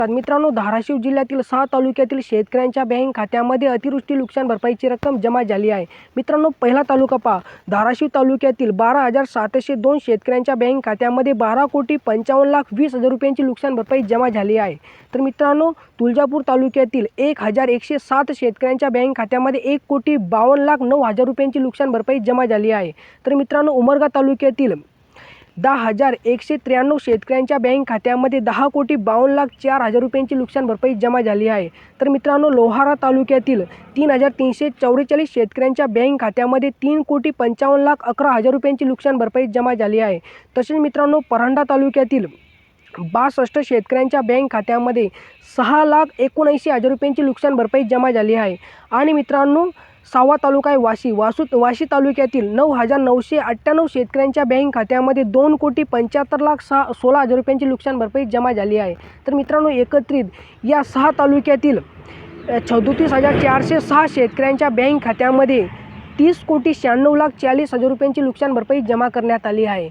तर मित्रांनो, धाराशिव जिल्ह्यातील 6 तालुक्यातील शेतकऱ्यांच्या बँक खात्यामध्ये अतिवृष्टी नुकसान भरपाईची रक्कम जमा झाली आहे। मित्रांनो, पहिला तालुका पहा, धाराशिव तालुक्यातील 12,702 शेतकऱ्यांच्या बँक खात्यामध्ये 12,55,20,000 रुपयांची नुकसान भरपाई जमा झाली आहे। तर मित्रांनो, तुळजापूर तालुक्यातील 1,107 शेतकऱ्यांच्या बँक खात्यामध्ये 1,52,09,000 रुपयांची नुकसान भरपाई जमा झाली आहे। तर मित्रांनो, उमरगा तालुक्यातील 10,193 शेतकऱ्यांच्या बँक खात्यामध्ये 10,52,04,000 रुपयांची नुकसान भरपाई जमा झाली आहे। तर मित्रांनो, लोहारा तालुक्यातील 3,344 शेतकऱ्यांच्या बँक खात्यामध्ये 3,55,11,000 रुपयांची नुकसान भरपाई जमा झाली आहे। तसेच मित्रांनो, परांडा तालुक्यातील 62 शेतकऱ्यांच्या बँक खात्यामध्ये 6,79,000 रुपयांची नुकसान भरपाई जमा झाली आहे। आणि मित्रांनो, 6वा तालुका आहे वाशी तालुक्यातील 9,998 शेतकऱ्यांच्या बँक खात्यामध्ये 2,75,16,000 रुपयांची नुकसान भरपाई जमा झाली आहे। तर मित्रांनो, एकत्रित या 6 तालुक्यातील 34,406 शेतकऱ्यांच्या बँक खात्यामध्ये 30,96,40,000 रुपयांची नुकसान भरपाई जमा करण्यात आली आहे।